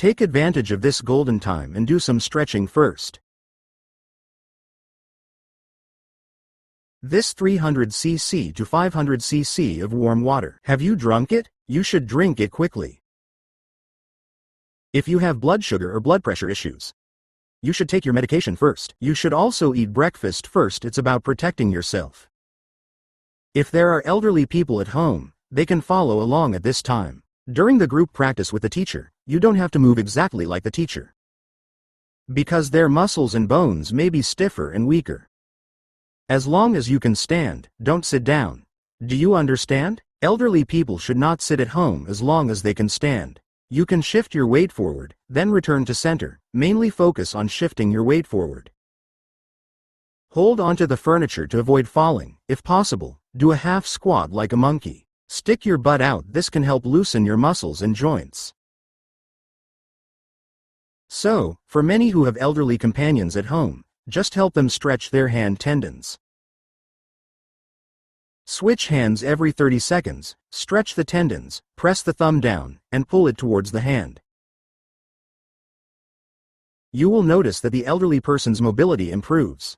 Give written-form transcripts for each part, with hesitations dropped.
Take advantage of this golden time and do some stretching first. This 300 cc to 500 cc of warm water. Have you drunk it? You should drink it quickly. If you have blood sugar or blood pressure issues, you should take your medication first. You should also eat breakfast first. It's about protecting yourself. If there are elderly people at home, they can follow along at this time. During the group practice with the teacher, you don't have to move exactly like the teacher, because their muscles and bones may be stiffer and weaker. As long as you can stand, don't sit down. Do you understand? Elderly people should not sit at home as long as they can stand. You can shift your weight forward, then return to center. Mainly focus on shifting your weight forward. Hold onto the furniture to avoid falling. If possible, do a half squat like a monkey. Stick your butt out. This can help loosen your muscles and joints. So, for many who have elderly companions at home, just help them stretch their hand tendons. Switch hands every 30 seconds, stretch the tendons, press the thumb down, and pull it towards the hand. You will notice that the elderly person's mobility improves.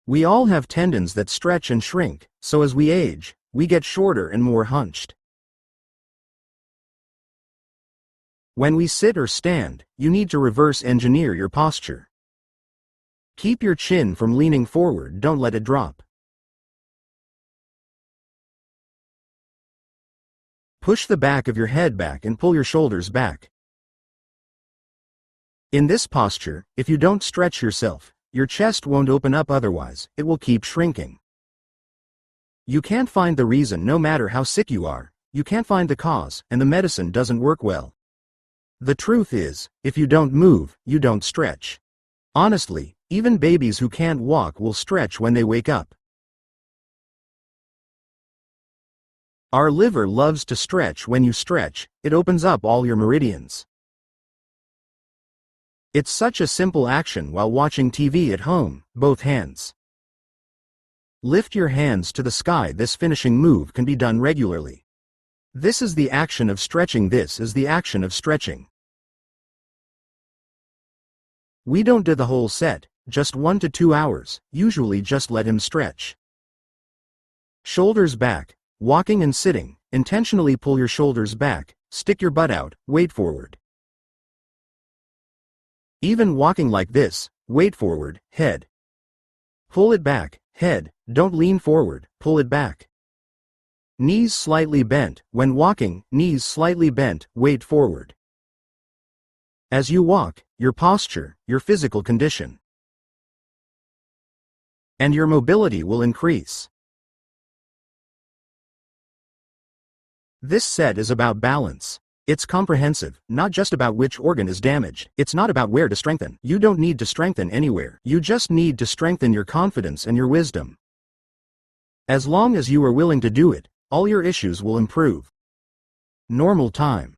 We all have tendons that stretch and shrink, so as we age, we get shorter and more hunched. When we sit or stand, you need to reverse engineer your posture. Keep your chin from leaning forward, don't let it drop. Push the back of your head back and pull your shoulders back. In this posture, if you don't stretch yourself, your chest won't open up, otherwise, it will keep shrinking. You can't find the reason no matter how sick you are, you can't find the cause, and the medicine doesn't work well. The truth is, if you don't move, you don't stretch. Honestly, even babies who can't walk will stretch when they wake up. Our liver loves to stretch. When you stretch, it opens up all your meridians. It's such a simple action while watching TV at home, both hands. Lift your hands to the sky. This finishing move can be done regularly. This is the action of stretching. This is the action of stretching. We don't do the whole set, just 1 to 2 hours, usually just let him stretch. Shoulders back, walking and sitting, intentionally pull your shoulders back, stick your butt out, weight forward. Even walking like this, weight forward, head. Pull it back, head, don't lean forward, pull it back. Knees slightly bent. When walking, knees slightly bent, weight forward. As you walk, your posture, your physical condition, and your mobility will increase. This set is about balance. It's comprehensive, not just about which organ is damaged. It's not about where to strengthen. You don't need to strengthen anywhere. You just need to strengthen your confidence and your wisdom. As long as you are willing to do it, all your issues will improve. Normal time.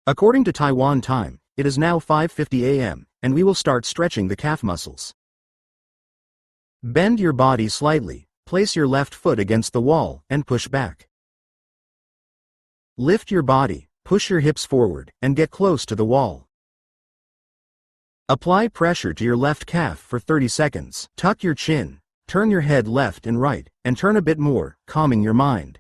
According to Taiwan time, it is now 5:50 a.m., and we will start stretching the calf muscles. Bend your body slightly, place your left foot against the wall, and push back. Lift your body, push your hips forward, and get close to the wall. Apply pressure to your left calf for 30 seconds. Tuck your chin, turn your head left and right, and turn a bit more, calming your mind.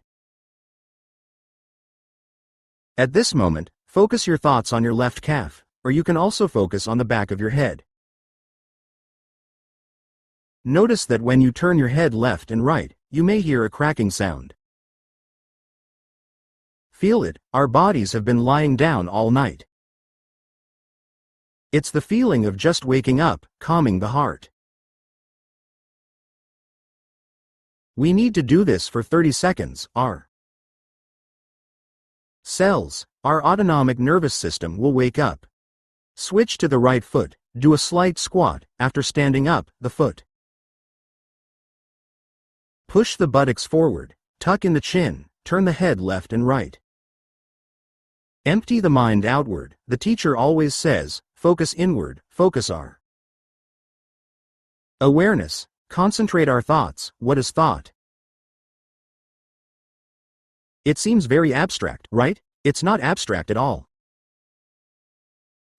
At this moment, focus your thoughts on your left calf, or you can also focus on the back of your head. Notice that when you turn your head left and right, you may hear a cracking sound. Feel it. Our bodies have been lying down all night. It's the feeling of just waking up, calming the heart. We need to do this for 30 seconds. Our cells, our autonomic nervous system will wake up. Switch to the right foot. Do a slight squat. After standing up, the foot. Push the buttocks forward. Tuck in the chin. Turn the head left and right. Empty the mind outward. The teacher always says, focus inward, focus our awareness. Concentrate our thoughts. What is thought? It seems very abstract, right? It's not abstract at all.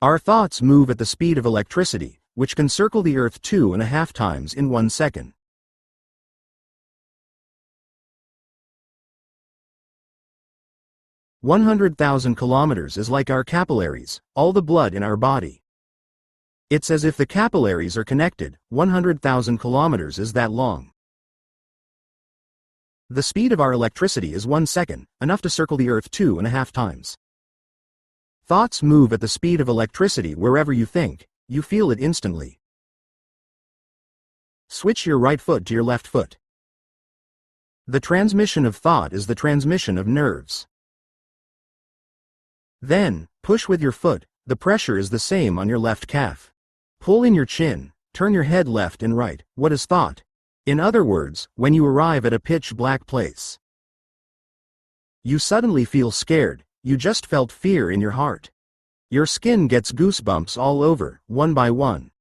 Our thoughts move at the speed of electricity, which can circle the Earth 2.5 times in 1 second. (100,000 kilometers) is like our capillaries, all the blood in our body. It's as if the capillaries are connected. 100,000 kilometers is that long. The speed of our electricity is 1 second, enough to circle the Earth 2.5 times. Thoughts move at the speed of electricity. Wherever you think, you feel it instantly. Switch your right foot to your left foot. The transmission of thought is the transmission of nerves. Then, push with your foot. The pressure is the same on your left calf. Pull in your chin, turn your head left and right. What is thought? In other words, when you arrive at a pitch-black place, you suddenly feel scared. You just felt fear in your heart. Your skin gets goosebumps all over, one by one.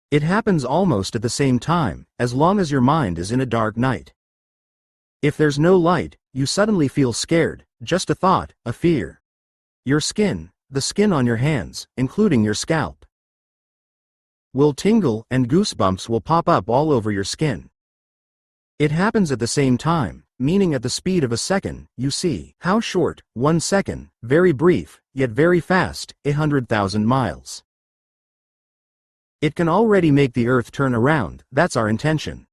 It happens almost at the same time, as long as your mind is in a dark night. If there's no light, you suddenly feel scared, just a thought, a fear. Your skin, the skin on your hands, including your scalp, will tingle and goosebumps will pop up all over your skin. It happens at the same time, meaning at the speed of a second. You see how short, 1 second, very brief, yet very fast, 100,000 miles. It can already make the Earth turn around. That's our intention.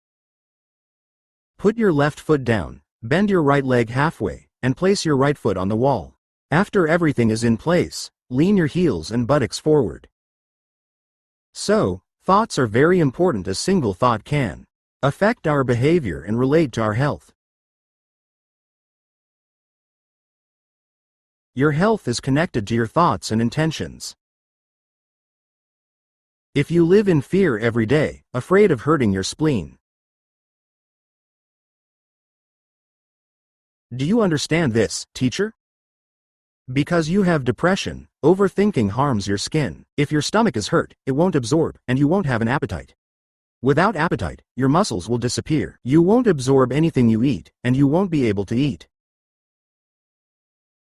Put your left foot down, bend your right leg halfway, and place your right foot on the wall. After everything is in place, lean your heels and buttocks forward. So, thoughts are very important. A single thought can affect our behavior and relate to our health. Your health is connected to your thoughts and intentions. If you live in fear every day, afraid of hurting your spleen, do you understand this, teacher? Because you have depression, overthinking harms your skin. If your stomach is hurt, it won't absorb, and you won't have an appetite. Without appetite, your muscles will disappear. You won't absorb anything you eat, and you won't be able to eat.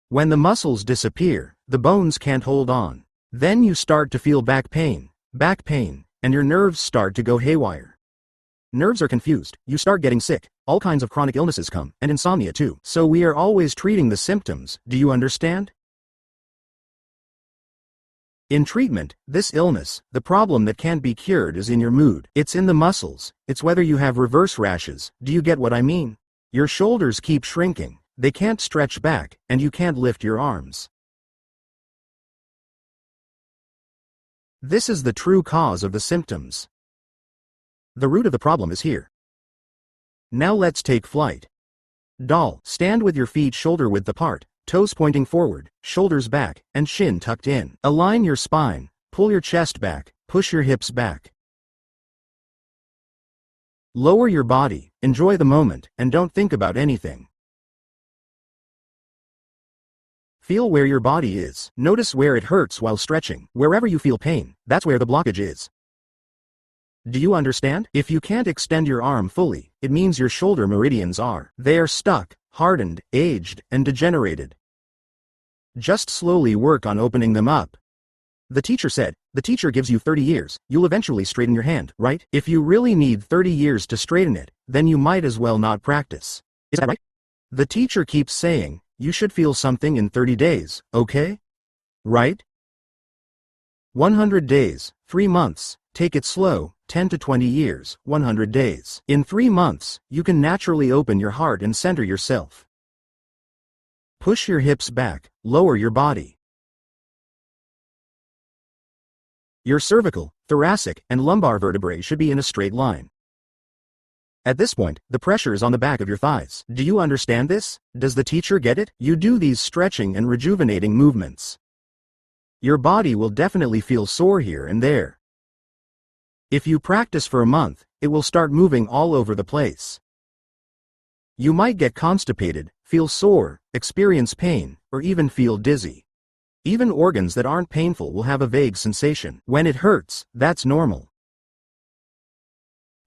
When the muscles disappear, the bones can't hold on. Then you start to feel back pain, and your nerves start to go haywire. Nerves are confused, you start getting sick, all kinds of chronic illnesses come, and insomnia too. So we are always treating the symptoms. Do you understand? In treatment, this illness, the problem that can't be cured is in your mood. It's in the muscles. It's whether you have reverse rashes. Do you get what I mean? Your shoulders keep shrinking, they can't stretch back, and you can't lift your arms. This is the true cause of the symptoms. The root of the problem is here. Now let's take flight. Doll, stand with your feet shoulder width apart, toes pointing forward, shoulders back, and chin tucked in. Align your spine, pull your chest back, push your hips back. Lower your body, enjoy the moment, and don't think about anything. Feel where your body is. Notice where it hurts while stretching. Wherever you feel pain, that's where the blockage is. Do you understand? If you can't extend your arm fully, it means your shoulder meridians are. They are stuck, hardened, aged, and degenerated. Just slowly work on opening them up. The teacher said, the teacher gives you 30 years, you'll eventually straighten your hand, right? If you really need 30 years to straighten it, then you might as well not practice. Is that right? The teacher keeps saying, you should feel something in 30 days, okay? Right? 100 days, 3 months, take it slow, 10 to 20 years, 100 days. In 3 months, you can naturally open your heart and center yourself. Push your hips back, lower your body. Your cervical, thoracic, and lumbar vertebrae should be in a straight line. At this point, the pressure is on the back of your thighs. Do you understand this? Does the teacher get it? You do these stretching and rejuvenating movements. Your body will definitely feel sore here and there. If you practice for a month, it will start moving all over the place. You might get constipated, feel sore, experience pain, or even feel dizzy. Even organs that aren't painful will have a vague sensation. When it hurts, that's normal.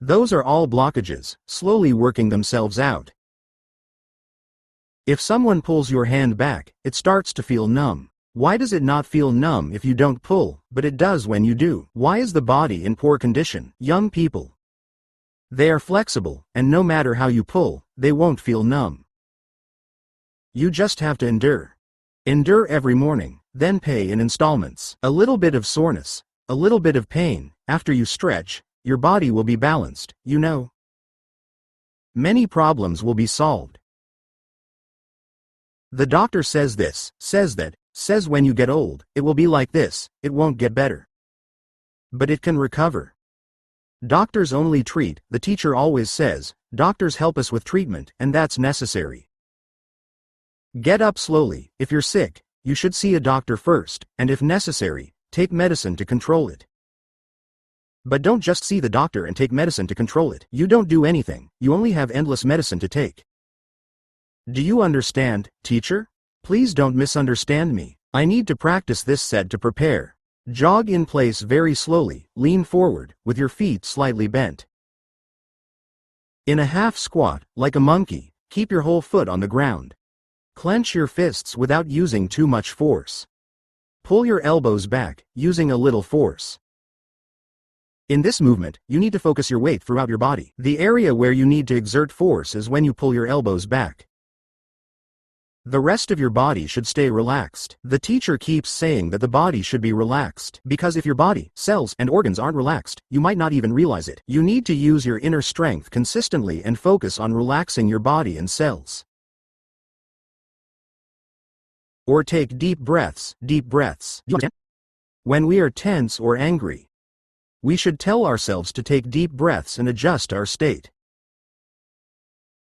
Those are all blockages, slowly working themselves out. If someone pulls your hand back, it starts to feel numb. Why does it not feel numb if you don't pull, but it does when you do? Why is the body in poor condition? Young people. They are flexible, and no matter how you pull, they won't feel numb. You just have to endure. Endure every morning, then pay in installments. A little bit of soreness, a little bit of pain, after you stretch, your body will be balanced, you know. Many problems will be solved. The doctor says this, says that, says when you get old, it will be like this, it won't get better. But it can recover. Doctors only treat, the teacher always says, doctors help us with treatment, and that's necessary. Get up slowly. If you're sick, you should see a doctor first, and if necessary, take medicine to control it. But don't just see the doctor and take medicine to control it. You don't do anything, you only have endless medicine to take. Do you understand, teacher? Please don't misunderstand me. I need to practice this set to prepare. Jog in place very slowly, lean forward, with your feet slightly bent. In a half squat, like a monkey, keep your whole foot on the ground. Clench your fists without using too much force. Pull your elbows back, using a little force. In this movement, you need to focus your weight throughout your body. The area where you need to exert force is when you pull your elbows back. The rest of your body should stay relaxed. The teacher keeps saying that the body should be relaxed, because if your body, cells, and organs aren't relaxed, you might not even realize it. You need to use your inner strength consistently and focus on relaxing your body and cells. Or take deep breaths, deep breaths. You understand? When we are tense or angry, we should tell ourselves to take deep breaths and adjust our state.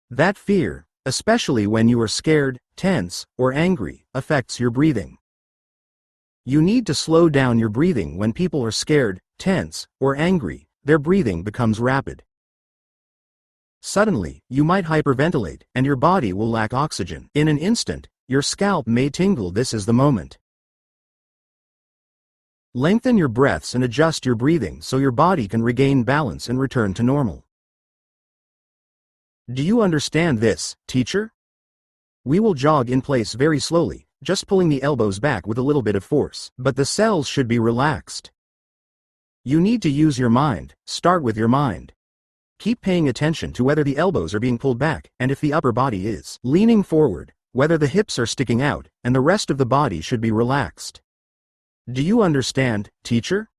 That fear, especially when you are scared, tense, or angry, affects your breathing. You need to slow down your breathing when people are scared, tense, or angry. Their breathing becomes rapid. Suddenly, you might hyperventilate, and your body will lack oxygen. In an instant, your scalp may tingle. This is the moment. Lengthen your breaths and adjust your breathing so your body can regain balance and return to normal. Do you understand this, teacher? We will jog in place very slowly, just pulling the elbows back with a little bit of force, but the cells should be relaxed. You need to use your mind. Start with your mind. Keep paying attention to whether the elbows are being pulled back, and if the upper body is leaning forward, whether the hips are sticking out, and the rest of the body should be relaxed. Do you understand, teacher?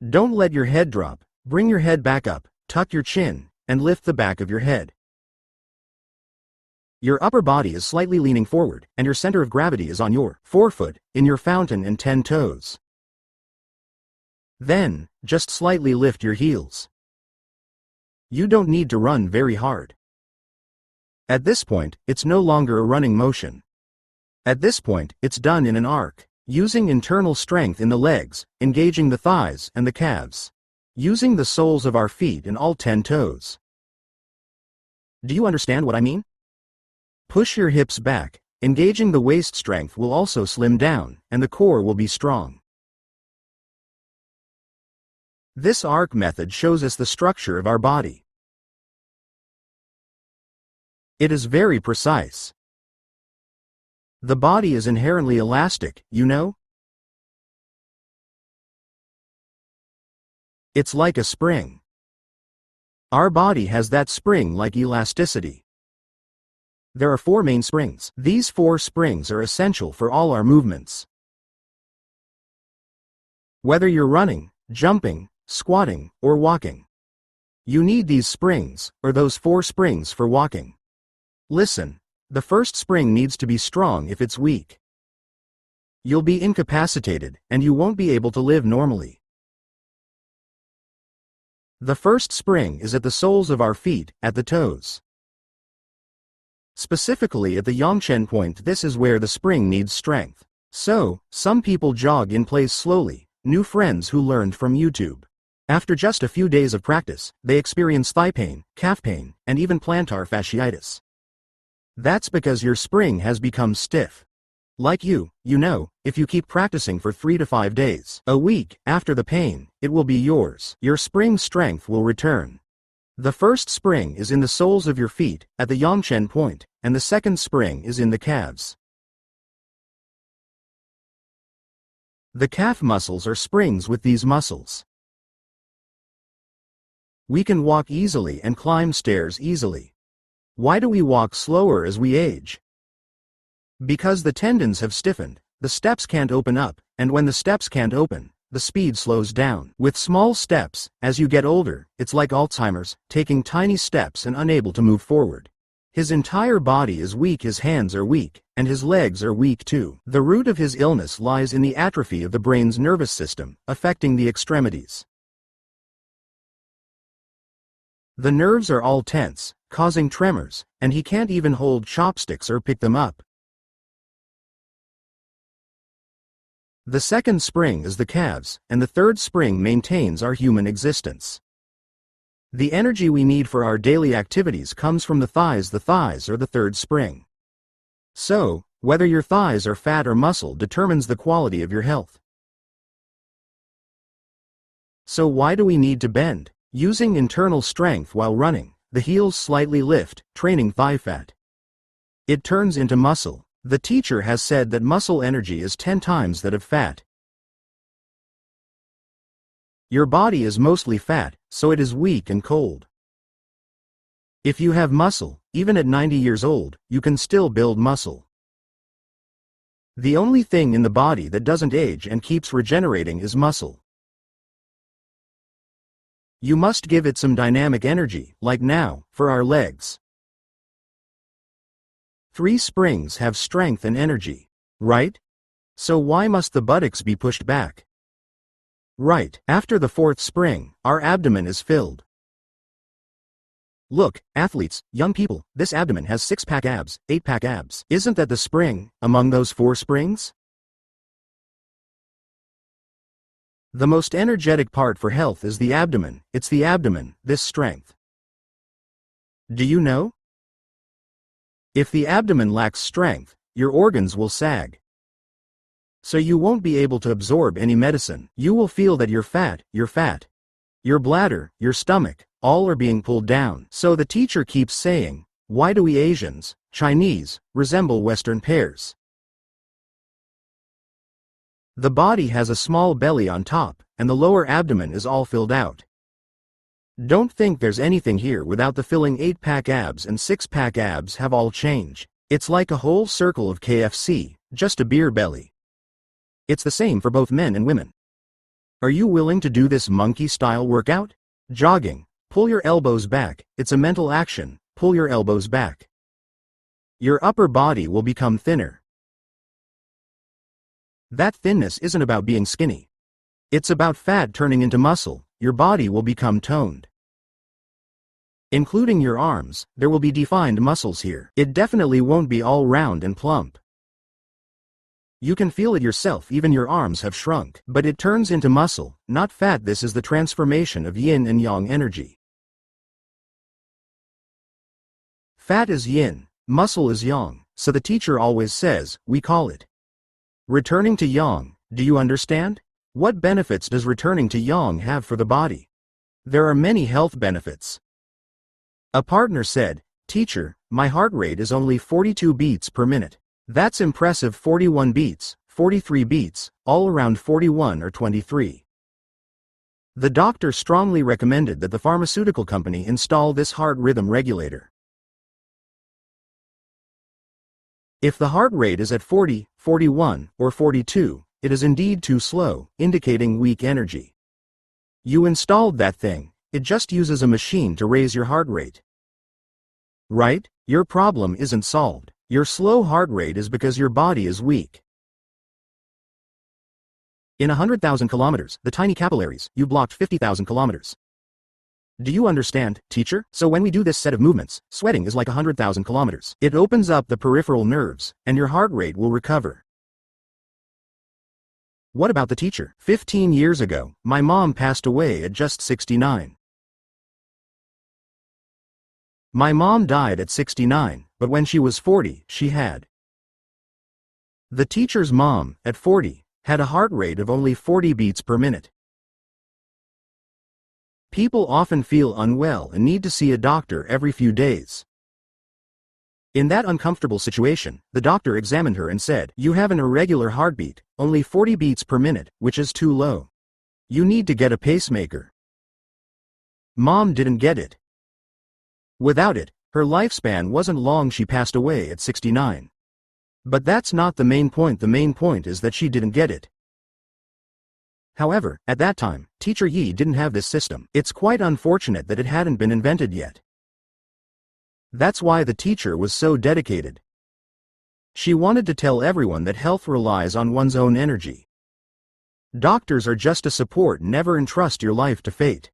Don't let your head drop. Bring your head back up, tuck your chin, and lift the back of your head. Your upper body is slightly leaning forward, and your center of gravity is on your forefoot, in your fountain and 10 toes. Then, just slightly lift your heels. You don't need to run very hard. At this point, it's no longer a running motion. At this point, it's done in an arc, using internal strength in the legs, engaging the thighs and the calves, using the soles of our feet and all 10 toes. Do you understand what I mean? Push your hips back, engaging the waist. Strength will also slim down, and the core will be strong. This arc method shows us the structure of our body. It is very precise. The body is inherently elastic, you know? It's like a spring. Our body has that spring-like elasticity. There are 4 main springs. These 4 springs are essential for all our movements. Whether you're running, jumping, squatting, or walking, you need these springs, or those 4 springs for walking. Listen, the first spring needs to be strong. If it's weak, you'll be incapacitated, and you won't be able to live normally. The first spring is at the soles of our feet, at the toes. Specifically at the Yongchen point, this is where the spring needs strength. So, some people jog in place slowly, new friends who learned from YouTube. After just a few days of practice, they experience thigh pain, calf pain, and even plantar fasciitis. That's because your spring has become stiff. Like you know, if you keep practicing for 3 to 5 days, a week, after the pain, it will be yours. Your spring strength will return. The first spring is in the soles of your feet, at the Yangchen point, and the second spring is in the calves. The calf muscles are springs with these muscles. We can walk easily and climb stairs easily. Why do we walk slower as we age? Because the tendons have stiffened, the steps can't open up, and when the steps can't open, the speed slows down. With small steps, as you get older, it's like Alzheimer's, taking tiny steps and unable to move forward. His entire body is weak, his hands are weak, and his legs are weak too. The root of his illness lies in the atrophy of the brain's nervous system, affecting the extremities. The nerves are all tense, causing tremors, and he can't even hold chopsticks or pick them up. The second spring is the calves, and the third spring maintains our human existence. The energy we need for our daily activities comes from the thighs. The thighs are the third spring. So, whether your thighs are fat or muscle determines the quality of your health. So why do we need to bend? Using internal strength while running, the heels slightly lift, training thigh fat. It turns into muscle. The teacher has said that muscle energy is 10 times that of fat. Your body is mostly fat, so it is weak and cold. If you have muscle, even at 90 years old, you can still build muscle. The only thing in the body that doesn't age and keeps regenerating is muscle. You must give it some dynamic energy, like now, for our legs. 3 springs have strength and energy, right? So why must the buttocks be pushed back? Right, after the 4th spring, our abdomen is filled. Look, athletes, young people, this abdomen has 6-pack abs, 8-pack abs. Isn't that the spring, among those 4 springs? The most energetic part for health is the abdomen. It's the abdomen, this strength. Do you know? If the abdomen lacks strength, your organs will sag. So you won't be able to absorb any medicine. You will feel that you're fat. Your bladder, your stomach, all are being pulled down. So the teacher keeps saying, why do we Asians, Chinese, resemble Western pears? The body has a small belly on top, and the lower abdomen is all filled out. Don't think there's anything here without the filling. 8-pack abs and 6-pack abs have all change. It's like a whole circle of KFC, just a beer belly. It's the same for both men and women. Are you willing to do this monkey-style workout? Jogging. Pull your elbows back. It's a mental action. Pull your elbows back. Your upper body will become thinner. That thinness isn't about being skinny. It's about fat turning into muscle. Your body will become toned. Including your arms, there will be defined muscles here. It definitely won't be all round and plump. You can feel it yourself, even your arms have shrunk. But it turns into muscle, not fat. This is the transformation of yin and yang energy. Fat is yin, muscle is yang, so the teacher always says, we call it returning to yang. Do you understand? What benefits does returning to yang have for the body? There are many health benefits. A partner said, teacher, my heart rate is only 42 beats per minute. That's impressive. 41 beats, 43 beats, all around 41 or 23. The doctor strongly recommended that the pharmaceutical company install this heart rhythm regulator. If the heart rate is at 40, 41, or 42, it is indeed too slow, indicating weak energy. You installed that thing. It just uses a machine to raise your heart rate. Right? Your problem isn't solved. Your slow heart rate is because your body is weak. In 100,000 kilometers, the tiny capillaries, you blocked 50,000 kilometers. Do you understand, teacher? So when we do this set of movements, sweating is like 100,000 kilometers. It opens up the peripheral nerves, and your heart rate will recover. What about the teacher? 15 years ago, my mom passed away at just 69. My mom died at 69, but when she was 40, she had. The teacher's mom, at 40, had a heart rate of only 40 beats per minute. People often feel unwell and need to see a doctor every few days. In that uncomfortable situation, the doctor examined her and said, "You have an irregular heartbeat, only 40 beats per minute, which is too low. You need to get a pacemaker." Mom didn't get it. Without it, her lifespan wasn't long. She passed away at 69. But that's not the main point. The main point is that she didn't get it. However, at that time, Teacher Yi didn't have this system. It's quite unfortunate that it hadn't been invented yet. That's why the teacher was so dedicated. She wanted to tell everyone that health relies on one's own energy. Doctors are just a support. Never entrust your life to fate.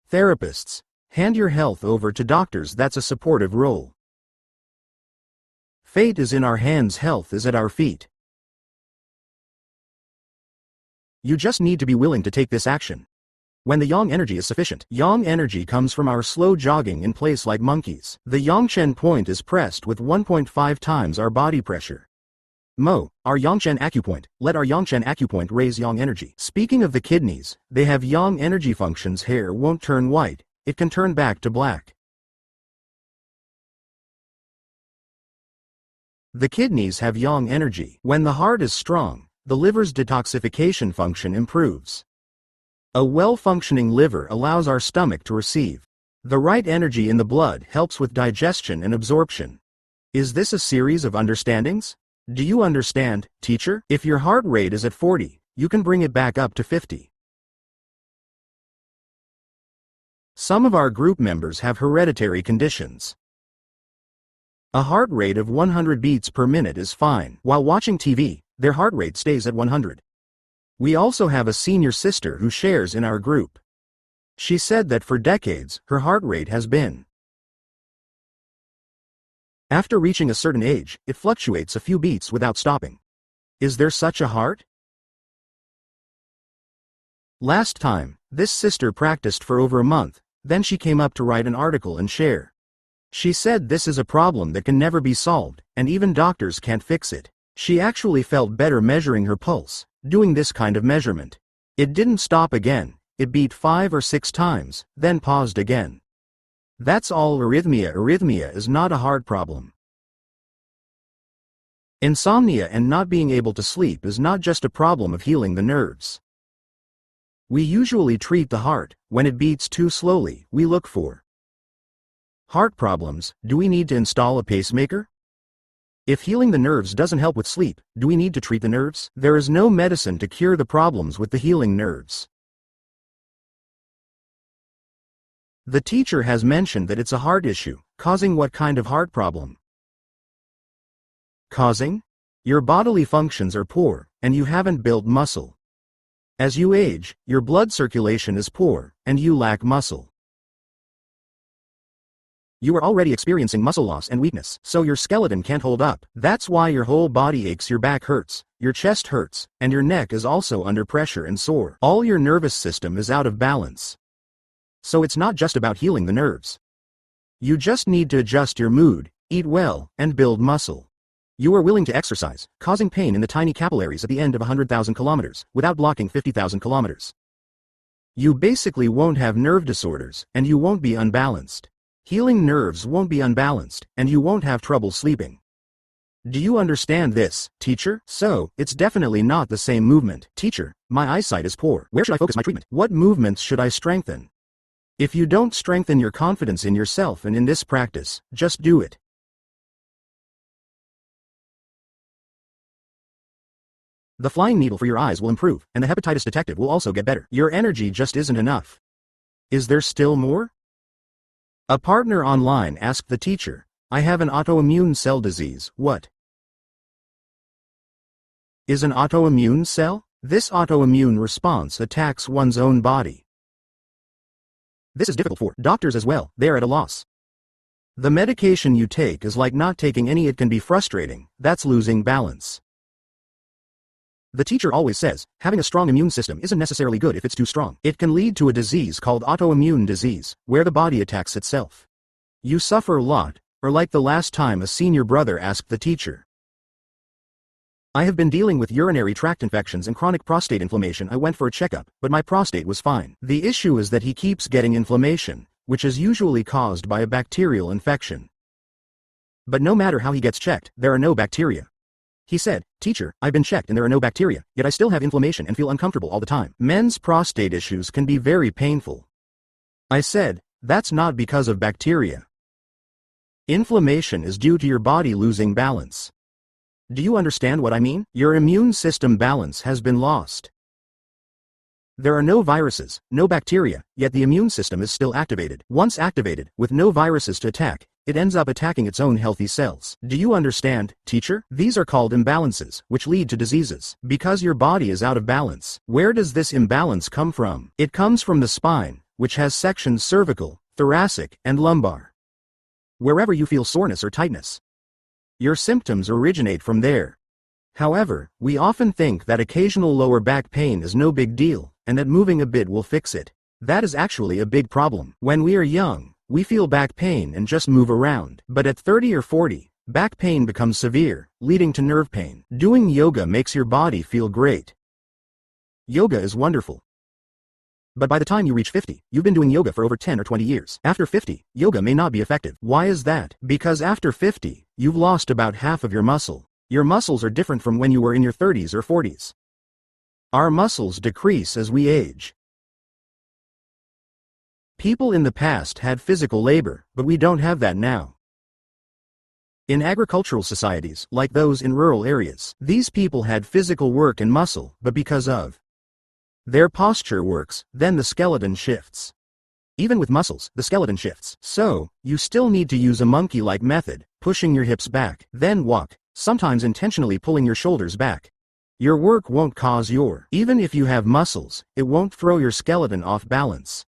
Therapists, hand your health over to doctors. That's a supportive role. Fate is in our hands. Health is at our feet. You just need to be willing to take this action. When the yang energy is sufficient, yang energy comes from our slow jogging in place like monkeys. The yangchen point is pressed with 1.5 times our body pressure. Our yangchen acupoint. Let our yangchen acupoint raise yang energy. Speaking of the kidneys, they have yang energy functions. Hair won't turn white, it can turn back to black. The kidneys have yang energy. When the heart is strong, the liver's detoxification function improves. A well-functioning liver allows our stomach to receive the right energy in the blood, helps with digestion and absorption. Is this a series of understandings? Do you understand, teacher? If your heart rate is at 40, you can bring it back up to 50. Some of our group members have hereditary conditions. A heart rate of 100 beats per minute is fine. While watching TV, their heart rate stays at 100. We also have a senior sister who shares in our group. She said that for decades, her heart rate has been. After reaching a certain age, it fluctuates a few beats without stopping. Is there such a heart? Last time, this sister practiced for over a month, then she came up to write an article and share. She said this is a problem that can never be solved, and even doctors can't fix it. She actually felt better measuring her pulse, doing this kind of measurement. It didn't stop again, it beat 5 or 6 times, then paused again. That's all arrhythmia. Arrhythmia is not a heart problem. Insomnia and not being able to sleep is not just a problem of healing the nerves. We usually treat the heart. When it beats too slowly, we look for heart problems. Do we need to install a pacemaker? If healing the nerves doesn't help with sleep, do we need to treat the nerves? There is no medicine to cure the problems with the healing nerves. The teacher has mentioned that it's a heart issue. Causing what kind of heart problem? Causing? Your bodily functions are poor, and you haven't built muscle. As you age, your blood circulation is poor, and you lack muscle. You are already experiencing muscle loss and weakness, so your skeleton can't hold up. That's why your whole body aches, your back hurts, your chest hurts, and your neck is also under pressure and sore. All your nervous system is out of balance. So it's not just about healing the nerves. You just need to adjust your mood, eat well, and build muscle. You are willing to exercise, causing pain in the tiny capillaries at the end of 100,000 kilometers, without blocking 50,000 kilometers. You basically won't have nerve disorders, and you won't be unbalanced. Healing nerves won't be unbalanced, and you won't have trouble sleeping. Do you understand this, teacher? So, it's definitely not the same movement. Teacher, my eyesight is poor. Where should I focus my treatment? What movements should I strengthen? If you don't strengthen your confidence in yourself and in this practice, just do it. The flying needle for your eyes will improve, and the hepatitis detective will also get better. Your energy just isn't enough. Is there still more? A partner online asked the teacher, I have an autoimmune cell disease. What is an autoimmune cell? This autoimmune response attacks one's own body. This is difficult for doctors as well. They are at a loss. The medication you take is like not taking any. It can be frustrating. That's losing balance. The teacher always says, having a strong immune system isn't necessarily good if it's too strong. It can lead to a disease called autoimmune disease, where the body attacks itself. You suffer a lot, or like the last time a senior brother asked the teacher, I have been dealing with urinary tract infections and chronic prostate inflammation. I went for a checkup, but my prostate was fine. The issue is that he keeps getting inflammation, which is usually caused by a bacterial infection. But no matter how he gets checked, there are no bacteria. He said, "Teacher, I've been checked and there are no bacteria, yet I still have inflammation and feel uncomfortable all the time. Men's prostate issues can be very painful." I said, "That's not because of bacteria. Inflammation is due to your body losing balance. Do you understand what I mean? Your immune system balance has been lost. There are no viruses, no bacteria, yet the immune system is still activated. Once activated, with no viruses to attack, it ends up attacking its own healthy cells. Do you understand, teacher? These are called imbalances, which lead to diseases. Because your body is out of balance. Where does this imbalance come from? It comes from the spine, which has sections cervical, thoracic, and lumbar. Wherever you feel soreness or tightness, your symptoms originate from there. However, we often think that occasional lower back pain is no big deal, and that moving a bit will fix it. That is actually a big problem. When we are young, we feel back pain and just move around. But at 30 or 40, back pain becomes severe, leading to nerve pain. Doing yoga makes your body feel great. Yoga is wonderful. But by the time you reach 50, you've been doing yoga for over 10 or 20 years. After 50, yoga may not be effective. Why is that? Because after 50, you've lost about half of your muscle. Your muscles are different from when you were in your 30s or 40s. Our muscles decrease as we age. People in the past had physical labor, but we don't have that now. In agricultural societies, like those in rural areas, these people had physical work and muscle, but because of their posture works, then the skeleton shifts. Even with muscles, the skeleton shifts. So, you still need to use a monkey-like method, pushing your hips back, then walk, sometimes intentionally pulling your shoulders back. Your work won't cause even if you have muscles, it won't throw your skeleton off balance.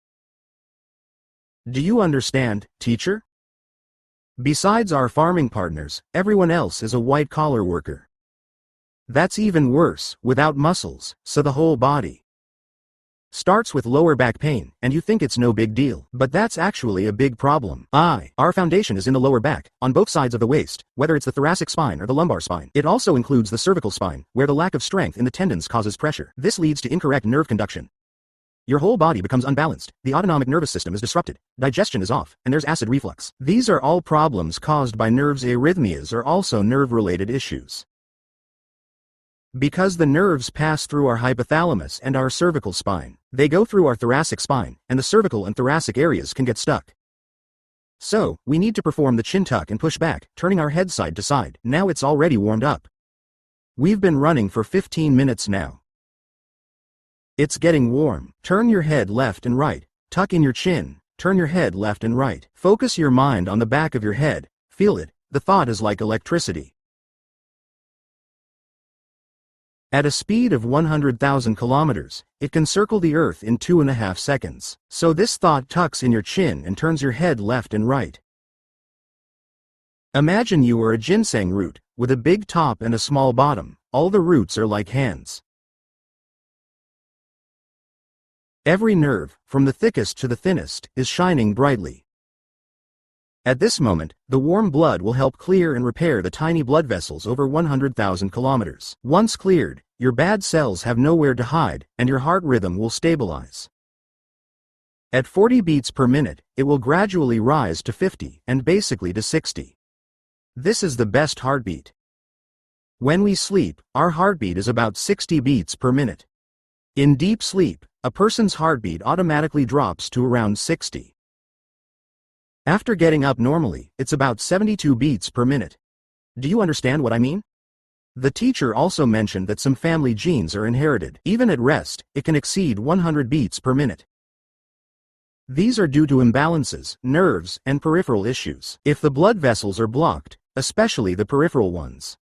Do you understand, teacher? Besides our farming partners, everyone else is a white-collar worker. That's even worse, without muscles, so the whole body starts with lower back pain, and you think it's no big deal. But that's actually a big problem. Our foundation is in the lower back, on both sides of the waist, whether it's the thoracic spine or the lumbar spine. It also includes the cervical spine, where the lack of strength in the tendons causes pressure. This leads to incorrect nerve conduction. Your whole body becomes unbalanced, the autonomic nervous system is disrupted, digestion is off, and there's acid reflux. These are all problems caused by nerves. Arrhythmias are also nerve-related issues. Because the nerves pass through our hypothalamus and our cervical spine, they go through our thoracic spine, and the cervical and thoracic areas can get stuck. So, we need to perform the chin tuck and push back, turning our head side to side. Now it's already warmed up. We've been running for 15 minutes now. It's getting warm. Turn your head left and right, tuck in your chin, turn your head left and right. Focus your mind on the back of your head, feel it, the thought is like electricity. At a speed of 100,000 kilometers, it can circle the Earth in 2.5 seconds. So this thought tucks in your chin and turns your head left and right. Imagine you are a ginseng root, with a big top and a small bottom. All the roots are like hands. Every nerve, from the thickest to the thinnest, is shining brightly. At this moment, the warm blood will help clear and repair the tiny blood vessels over 100,000 kilometers. Once cleared, your bad cells have nowhere to hide, and your heart rhythm will stabilize. At 40 beats per minute, it will gradually rise to 50, and basically to 60. This is the best heartbeat. When we sleep, our heartbeat is about 60 beats per minute. In deep sleep, a person's heartbeat automatically drops to around 60. After getting up normally, it's about 72 beats per minute. Do you understand what I mean? The teacher also mentioned that some family genes are inherited. Even at rest, it can exceed 100 beats per minute. These are due to imbalances, nerves, and peripheral issues. If the blood vessels are blocked, especially the peripheral ones,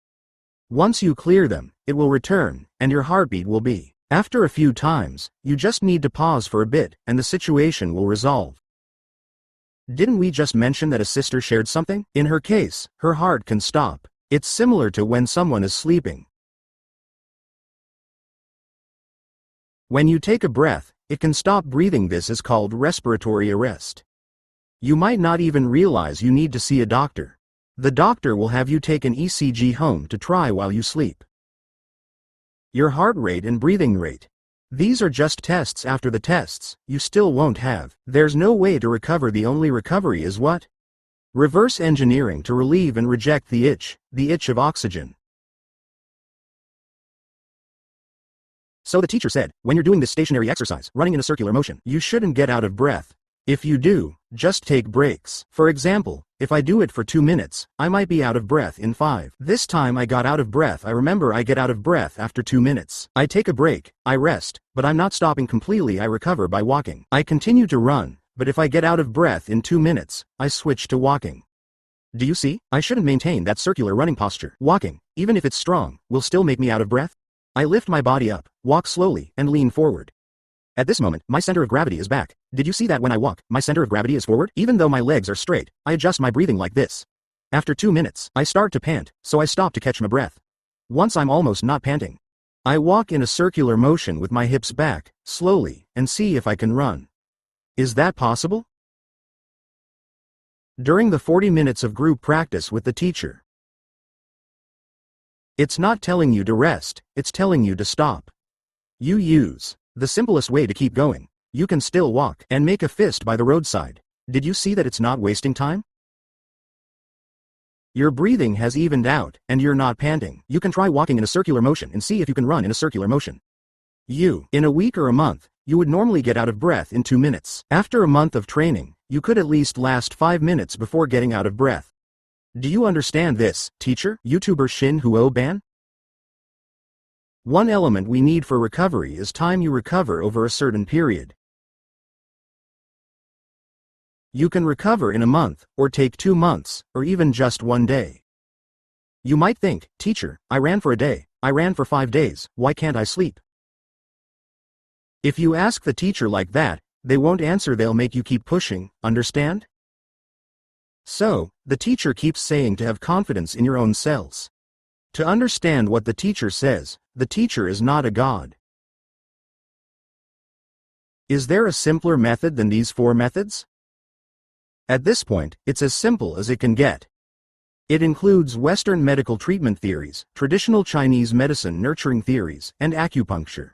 once you clear them, it will return, and your heartbeat will be. After a few times, you just need to pause for a bit, and the situation will resolve. Didn't we just mention that a sister shared something? In her case, her heart can stop. It's similar to when someone is sleeping. When you take a breath, it can stop breathing. This is called respiratory arrest. You might not even realize you need to see a doctor. The doctor will have you take an ECG home to try while you sleep. your heart rate and breathing rate. These are just tests. After the tests, you still won't have. There's no way to recover. The only recovery is what? Reverse engineering to relieve and reject the itch of oxygen. So the teacher said, when you're doing this stationary exercise, running in a circular motion, you shouldn't get out of breath. If you do, just take breaks. For example, if I do it for 2 minutes, I might be out of breath in 5. This time I got out of breath. I remember I get out of breath after 2 minutes. I take a break, I rest, but I'm not stopping completely. I recover by walking. I continue to run, but if I get out of breath in 2 minutes, I switch to walking. Do you see? I shouldn't maintain that circular running posture. Walking, even if it's strong, will still make me out of breath. I lift my body up, walk slowly, and lean forward. At this moment, my center of gravity is back. Did you see that when I walk, my center of gravity is forward? Even though my legs are straight, I adjust my breathing like this. After 2 minutes, I start to pant, so I stop to catch my breath. Once I'm almost not panting, I walk in a circular motion with my hips back, slowly, and see if I can run. Is that possible? During the 40 minutes of group practice with the teacher, it's not telling you to rest, it's telling you to stop. You use the simplest way to keep going. You can still walk and make a fist by the roadside. Did you see that it's not wasting time? Your breathing has evened out, and you're not panting. You can try walking in a circular motion and see if you can run in a circular motion. In a week or a month, you would normally get out of breath in 2 minutes. After a month of training, you could at least last 5 minutes before getting out of breath. Do you understand this, teacher? YouTuber Shin Huo Ban? One element we need for recovery is time. You recover over a certain period. You can recover in a month, or take 2 months, or even just 1 day. You might think, teacher, I ran for a day, I ran for 5 days, why can't I sleep? If you ask the teacher like that, they won't answer. They'll make you keep pushing, understand? So, the teacher keeps saying to have confidence in your own cells. To understand what the teacher says, the teacher is not a god. Is there a simpler method than these 4 methods? At this point, it's as simple as it can get. It includes Western medical treatment theories, traditional Chinese medicine nurturing theories, and acupuncture.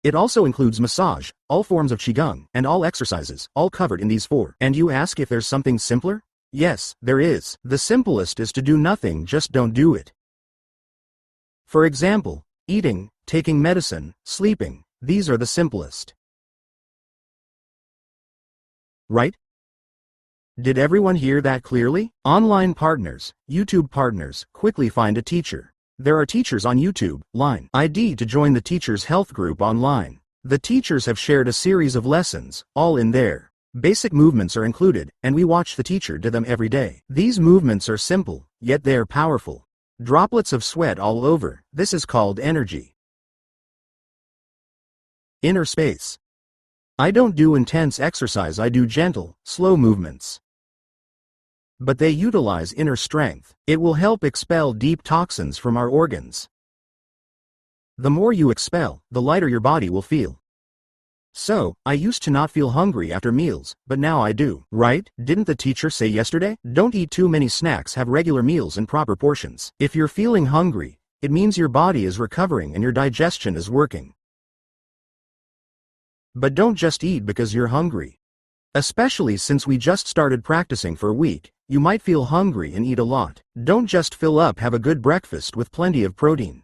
It also includes massage, all forms of qigong, and all exercises, all covered in these 4. And you ask if there's something simpler? Yes, there is. The simplest is to do nothing, just don't do it. For example, eating, taking medicine, sleeping, these are the simplest. Right? Did everyone hear that clearly? Online partners, YouTube partners, quickly find a teacher. There are teachers on YouTube, Line ID to join the teachers' health group online. The teachers have shared a series of lessons, all in there. Basic movements are included, and we watch the teacher do them every day. These movements are simple, yet they are powerful. Droplets of sweat all over, this is called energy. Inner space. I don't do intense exercise, I do gentle, slow movements. But they utilize inner strength. It will help expel deep toxins from our organs. The more you expel, the lighter your body will feel. So, I used to not feel hungry after meals, but now I do, right? Didn't the teacher say yesterday? Don't eat too many snacks, have regular meals in proper portions. If you're feeling hungry, it means your body is recovering and your digestion is working. But don't just eat because you're hungry. Especially since we just started practicing for a week, you might feel hungry and eat a lot. Don't just fill up, have a good breakfast with plenty of protein.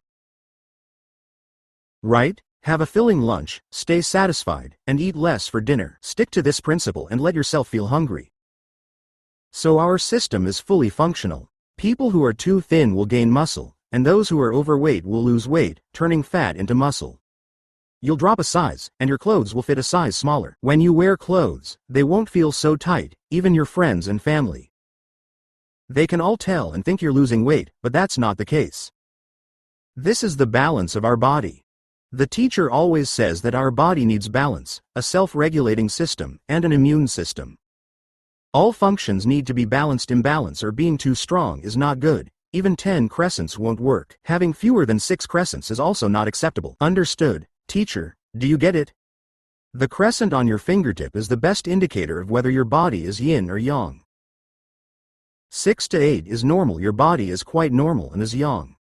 Right? Have a filling lunch, stay satisfied, and eat less for dinner. Stick to this principle and let yourself feel hungry. So our system is fully functional. People who are too thin will gain muscle, and those who are overweight will lose weight, turning fat into muscle. You'll drop a size, and your clothes will fit a size smaller. When you wear clothes, they won't feel so tight, even your friends and family. They can all tell and think you're losing weight, but that's not the case. This is the balance of our body. The teacher always says that our body needs balance, a self-regulating system, and an immune system. All functions need to be balanced. Imbalance or being too strong is not good. Even 10 crescents won't work. Having fewer than 6 crescents is also not acceptable. Understood, teacher? Do you get it? The crescent on your fingertip is the best indicator of whether your body is yin or yang. 6 to 8 is normal. Your body is quite normal and is yang.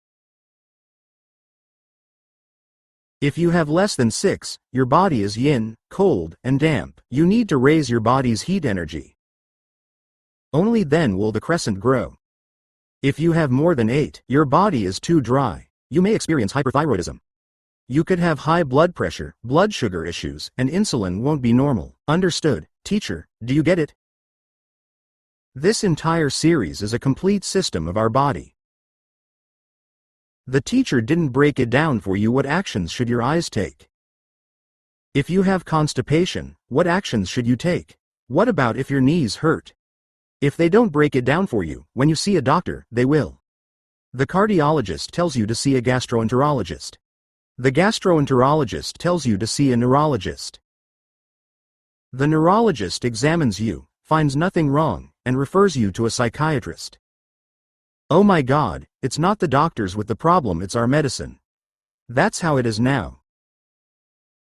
If you have less than 6, your body is yin, cold, and damp. You need to raise your body's heat energy. Only then will the crescent grow. If you have more than 8, your body is too dry. You may experience hyperthyroidism. You could have high blood pressure, blood sugar issues, and insulin won't be normal. Understood, teacher? Do you get it? This entire series is a complete system of our body. The teacher didn't break it down for you. What actions should your eyes take? If you have constipation, what actions should you take? What about if your knees hurt? If they don't break it down for you, when you see a doctor, they will. The cardiologist tells you to see a gastroenterologist. The gastroenterologist tells you to see a neurologist. The neurologist examines you, finds nothing wrong, and refers you to a psychiatrist. Oh my God, it's not the doctors with the problem, it's our medicine. That's how it is now.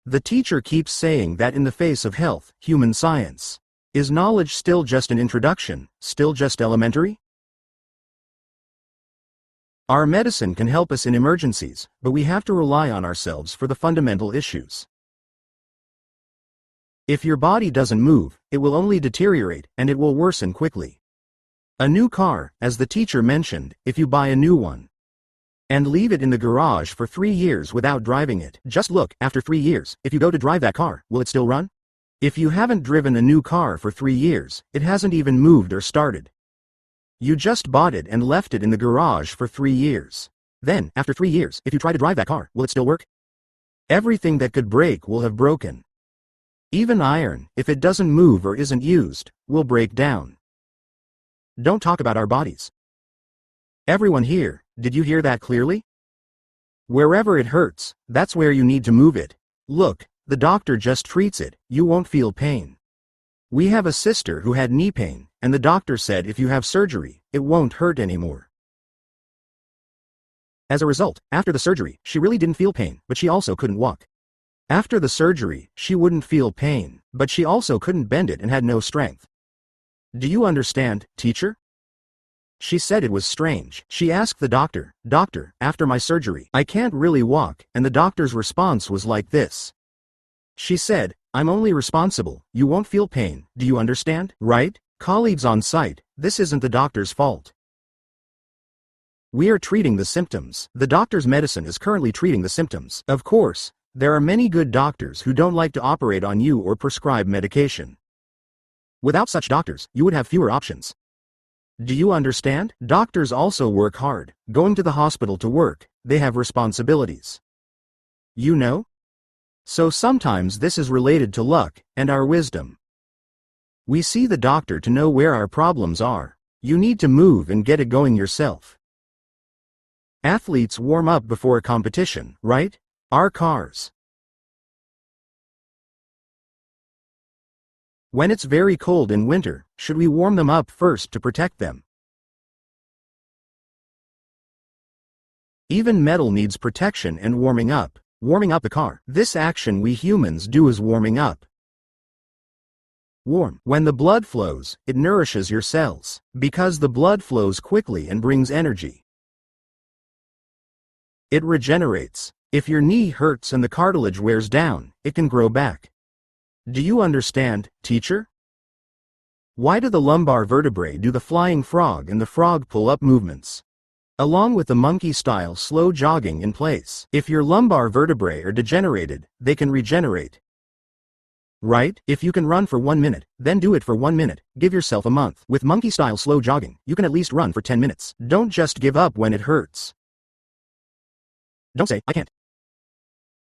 The teacher keeps saying that in the face of health, human science. Is knowledge still just an introduction, still just elementary? Our medicine can help us in emergencies, but we have to rely on ourselves for the fundamental issues. If your body doesn't move, it will only deteriorate, and it will worsen quickly. A new car, as the teacher mentioned, if you buy a new one and leave it in the garage for 3 years without driving it, just look, after 3 years, if you go to drive that car, will it still run? If you haven't driven a new car for 3 years, it hasn't even moved or started. You just bought it and left it in the garage for 3 years. Then, after 3 years, if you try to drive that car, will it still work? Everything that could break will have broken. Even iron, if it doesn't move or isn't used, will break down. Don't talk about our bodies. Everyone here, did you hear that clearly? Wherever it hurts, that's where you need to move it. Look, the doctor just treats it, you won't feel pain. We have a sister who had knee pain, and the doctor said if you have surgery, it won't hurt anymore. As a result, after the surgery, she really didn't feel pain, but she also couldn't walk. After the surgery, she wouldn't feel pain, but she also couldn't bend it and had no strength. Do you understand, teacher? She said it was strange. She asked the doctor, "Doctor, after my surgery, I can't really walk," and the doctor's response was like this. She said, "I'm only responsible, you won't feel pain, do you understand, right? Colleagues on site, this isn't the doctor's fault. We are treating the symptoms. The doctor's medicine is currently treating the symptoms. Of course, there are many good doctors who don't like to operate on you or prescribe medication. Without such doctors, you would have fewer options. Do you understand? Doctors also work hard, going to the hospital to work, they have responsibilities. You know? So sometimes this is related to luck and our wisdom. We see the doctor to know where our problems are. You need to move and get it going yourself. Athletes warm up before a competition, right? Our cars. When it's very cold in winter, should we warm them up first to protect them? Even metal needs protection and warming up. Warming up the car. This action we humans do is warming up. Warm. When the blood flows, it nourishes your cells, because the blood flows quickly and brings energy. It regenerates. If your knee hurts and the cartilage wears down, it can grow back. Do you understand, teacher? Why do the lumbar vertebrae do the flying frog and the frog pull-up movements, along with the monkey-style slow jogging in place? If your lumbar vertebrae are degenerated, they can regenerate. Right? If you can run for 1 minute, then do it for 1 minute. Give yourself a month. With monkey-style slow jogging, you can at least run for 10 minutes. Don't just give up when it hurts. Don't say, "I can't."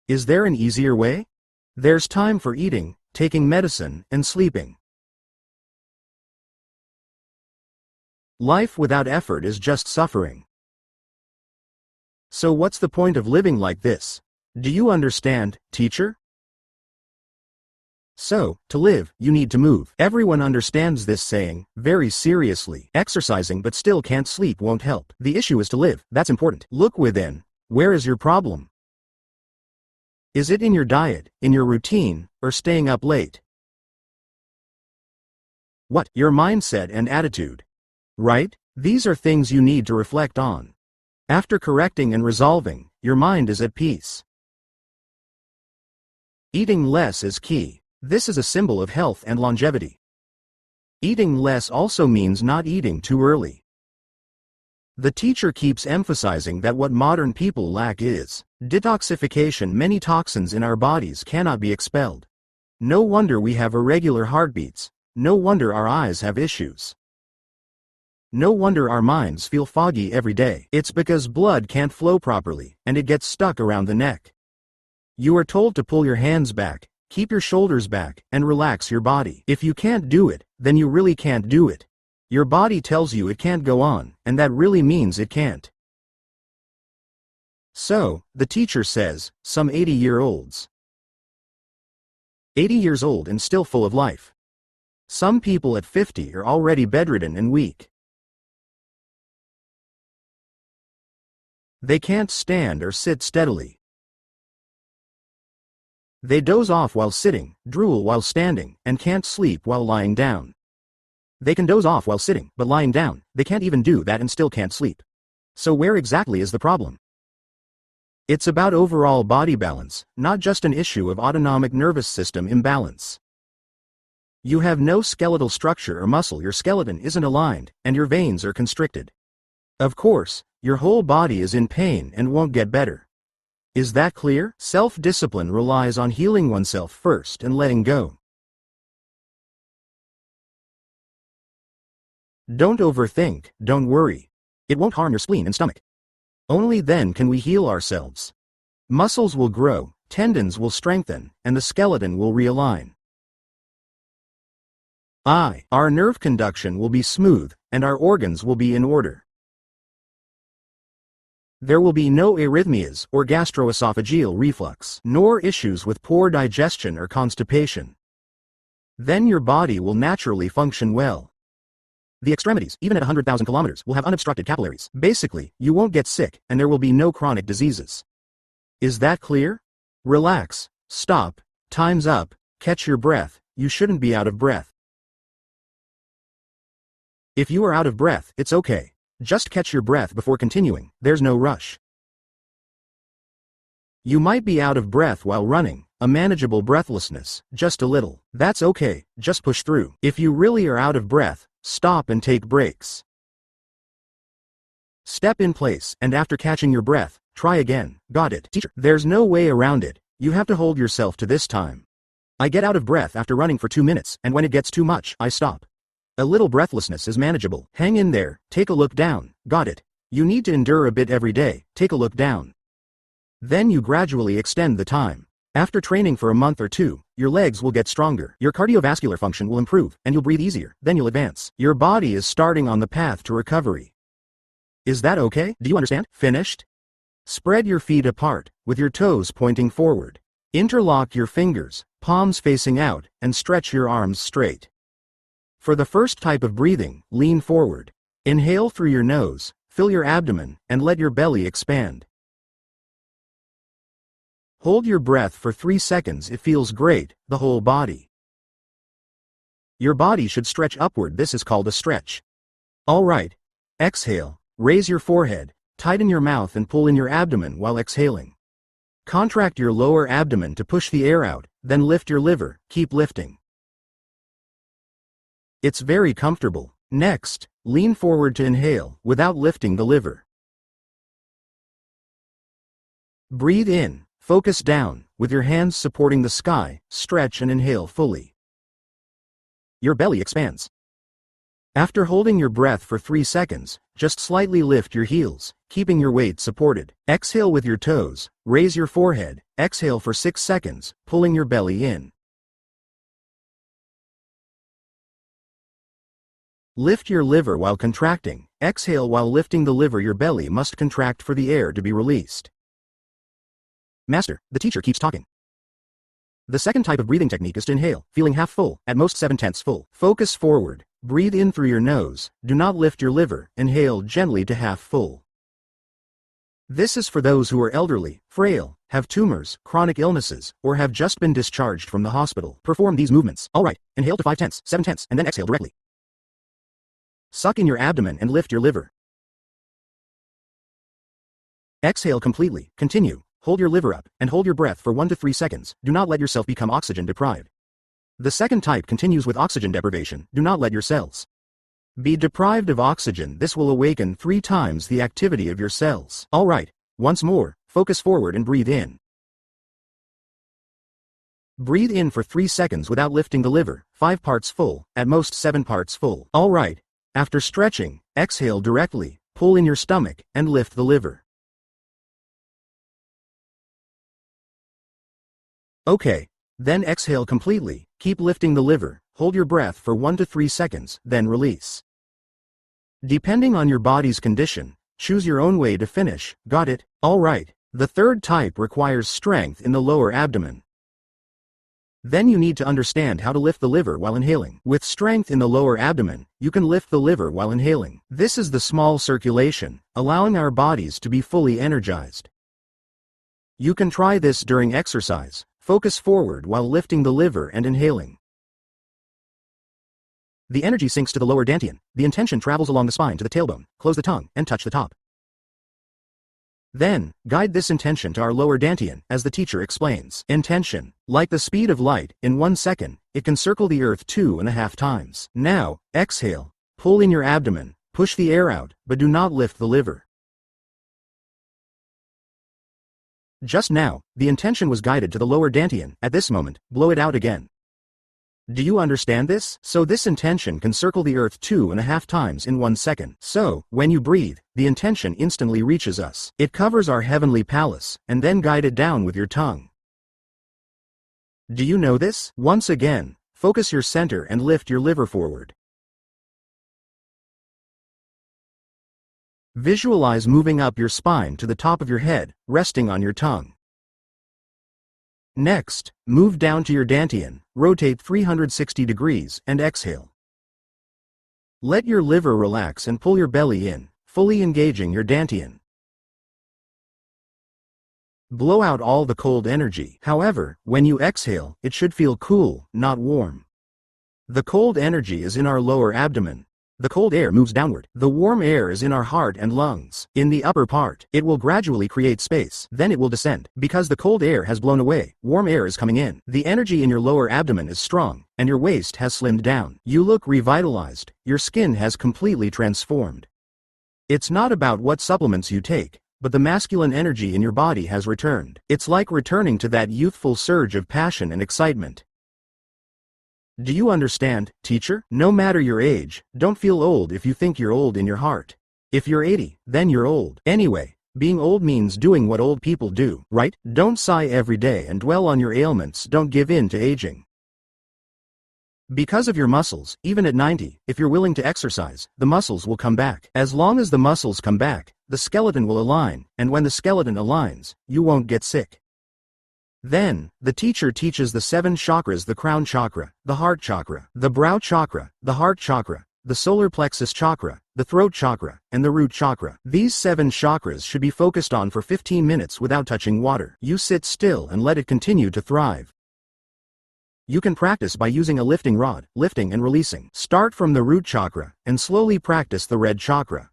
Is there an easier way? There's time for eating, taking medicine, and sleeping. Life without effort is just suffering. So what's the point of living like this? Do you understand, teacher? So, to live, you need to move. Everyone understands this saying, very seriously. Exercising but still can't sleep won't help. The issue is to live, that's important. Look within. Where is your problem? Is it in your diet, in your routine, or staying up late? What? Your mindset and attitude. Right? These are things you need to reflect on. After correcting and resolving, your mind is at peace. Eating less is key. This is a symbol of health and longevity. Eating less also means not eating too early. The teacher keeps emphasizing that what modern people lack is detoxification. Many toxins in our bodies cannot be expelled. No wonder we have irregular heartbeats. No wonder our eyes have issues. No wonder our minds feel foggy every day. It's because blood can't flow properly, and it gets stuck around the neck. You are told to pull your hands back, keep your shoulders back, and relax your body. If you can't do it, then you really can't do it. Your body tells you it can't go on, and that really means it can't. So, the teacher says, some 80-year-olds. 80 years old and still full of life. Some people at 50 are already bedridden and weak. They can't stand or sit steadily. They doze off while sitting, drool while standing, and can't sleep while lying down. They can doze off while sitting, but lying down, they can't even do that and still can't sleep. So where exactly is the problem? It's about overall body balance, not just an issue of autonomic nervous system imbalance. You have no skeletal structure or muscle, your skeleton isn't aligned, and your veins are constricted. Of course, your whole body is in pain and won't get better. Is that clear? Self-discipline relies on healing oneself first and letting go. Don't overthink, don't worry. It won't harm your spleen and stomach. Only then can we heal ourselves. Muscles will grow, tendons will strengthen, and the skeleton will realign. Our nerve conduction will be smooth, and our organs will be in order. There will be no arrhythmias or gastroesophageal reflux, nor issues with poor digestion or constipation. Then your body will naturally function well. The extremities, even at 100,000 kilometers, will have unobstructed capillaries. Basically, you won't get sick, and there will be no chronic diseases. Is that clear? Relax, stop, time's up, catch your breath, you shouldn't be out of breath. If you are out of breath, it's okay. Just catch your breath before continuing, there's no rush. You might be out of breath while running, a manageable breathlessness, just a little. That's okay, just push through. If you really are out of breath, stop and take breaks. Step in place, and after catching your breath, try again. Got it, teacher? There's no way around it. You have to hold yourself to this time. I get out of breath after running for 2 minutes, and when it gets too much, I stop. A little breathlessness is manageable. Hang in there, take a look down. Got it. You need to endure a bit every day. Take a look down. Then you gradually extend the time. After training for a month or 2, your legs will get stronger. Your cardiovascular function will improve, and you'll breathe easier. Then you'll advance. Your body is starting on the path to recovery. Is that okay? Do you understand? Finished? Spread your feet apart, with your toes pointing forward. Interlock your fingers, palms facing out, and stretch your arms straight. For the first type of breathing, lean forward. Inhale through your nose, fill your abdomen, and let your belly expand. Hold your breath for 3 seconds. It feels great, the whole body. Your body should stretch upward. This is called a stretch. All right. Exhale, raise your forehead, tighten your mouth and pull in your abdomen while exhaling. Contract your lower abdomen to push the air out, then lift your liver, keep lifting. It's very comfortable. Next, lean forward to inhale, without lifting the liver. Breathe in, focus down, with your hands supporting the sky, stretch and inhale fully. Your belly expands. After holding your breath for 3 seconds, just slightly lift your heels, keeping your weight supported. Exhale with your toes, raise your forehead, exhale for 6 seconds, pulling your belly in. Lift your liver while contracting. Exhale while lifting the liver. Your belly must contract for the air to be released. Master, the teacher keeps talking. The second type of breathing technique is to inhale, feeling half full, at most 7/10 full. Focus forward. Breathe in through your nose. Do not lift your liver. Inhale gently to half full. This is for those who are elderly, frail, have tumors, chronic illnesses, or have just been discharged from the hospital. Perform these movements. All right, inhale to 5/10, 7/10, and then exhale directly. Suck in your abdomen and lift your liver. Exhale completely. Continue. hold your liver up, and hold your breath for 1 to 3 seconds. Do not let yourself become oxygen deprived. The second type continues with oxygen deprivation. Do not let your cells be deprived of oxygen. This will awaken 3 times the activity of your cells. Alright, once more, focus forward and breathe in. Breathe in for 3 seconds without lifting the liver, 5 parts full, at most 7 parts full. Alright, after stretching, exhale directly, pull in your stomach, and lift the liver. Okay, then exhale completely, keep lifting the liver, hold your breath for 1 to 3 seconds, then release. Depending on your body's condition, choose your own way to finish. Got it? Alright, the third type requires strength in the lower abdomen. Then you need to understand how to lift the liver while inhaling. With strength in the lower abdomen, you can lift the liver while inhaling. This is the small circulation, allowing our bodies to be fully energized. You can try this during exercise. Focus forward while lifting the liver and inhaling. The energy sinks to the lower dantian. The intention travels along the spine to the tailbone. Close the tongue and touch the top. Then, guide this intention to our lower dantian, as the teacher explains. Intention. Like the speed of light, in 1 second, it can circle the earth 2.5 times. Now, exhale. Pull in your abdomen. Push the air out, but do not lift the liver. Just now, the intention was guided to the lower dantian. At this moment, blow it out again. Do you understand this? So this intention can circle the earth 2.5 times in 1 second. So, when you breathe, the intention instantly reaches us. It covers our heavenly palace, and then guide it down with your tongue. Do you know this? Once again, focus your center and lift your liver forward. Visualize moving up your spine to the top of your head, resting on your tongue. Next, move down to your dantian, rotate 360 degrees, and exhale. Let your liver relax and pull your belly in, fully engaging your dantian. Blow out all the cold energy. However, when you exhale, it should feel cool, not warm. The cold energy is in our lower abdomen. The cold air moves downward. The warm air is in our heart and lungs. In the upper part, it will gradually create space. Then it will descend. Because the cold air has blown away, warm air is coming in. The energy in your lower abdomen is strong, and your waist has slimmed down. You look revitalized. Your skin has completely transformed. It's not about what supplements you take, but the masculine energy in your body has returned. It's like returning to that youthful surge of passion and excitement. Do you understand, teacher? No matter your age, don't feel old if you think you're old in your heart. If you're 80, then you're old. Anyway, being old means doing what old people do, right? Don't sigh every day and dwell on your ailments. Don't give in to aging. Because of your muscles, even at 90, if you're willing to exercise, the muscles will come back. As long as the muscles come back, the skeleton will align, and when the skeleton aligns, you won't get sick. Then, the teacher teaches the 7 chakras: the crown chakra, the heart chakra, the brow chakra, the heart chakra, the solar plexus chakra, the throat chakra, and the root chakra. These 7 chakras should be focused on for 15 minutes without touching water. You sit still and let it continue to thrive. You can practice by using a lifting rod, lifting and releasing. Start from the root chakra, and slowly practice the red chakra.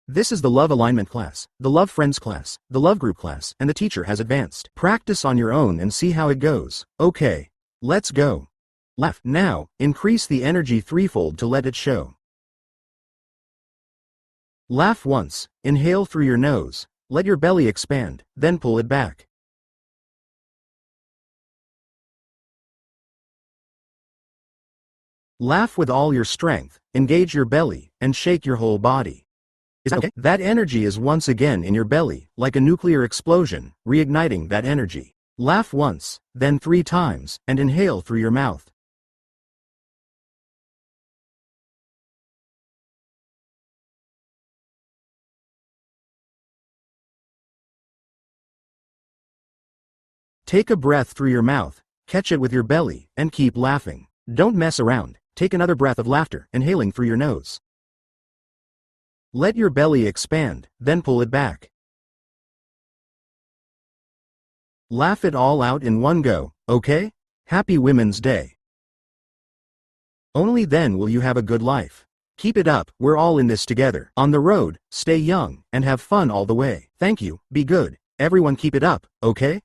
This is the Love Alignment class, the Love Friends class, the Love Group class, and the teacher has advanced. Practice on your own and see how it goes. Okay, let's go. Laugh. Now, increase the energy threefold to let it show. Laugh once, inhale through your nose, let your belly expand, then pull it back. Laugh with all your strength, engage your belly, and shake your whole body. Is that okay? That energy is once again in your belly, like a nuclear explosion, reigniting that energy. Laugh once, then 3 times, and inhale through your mouth. Take a breath through your mouth, catch it with your belly, and keep laughing. Don't mess around. Take another breath of laughter, inhaling through your nose. Let your belly expand, then pull it back. Laugh it all out in one go, okay? Happy Women's Day. Only then will you have a good life. Keep it up, we're all in this together. On the road, stay young, and have fun all the way. Thank you, be good. Everyone keep it up, okay?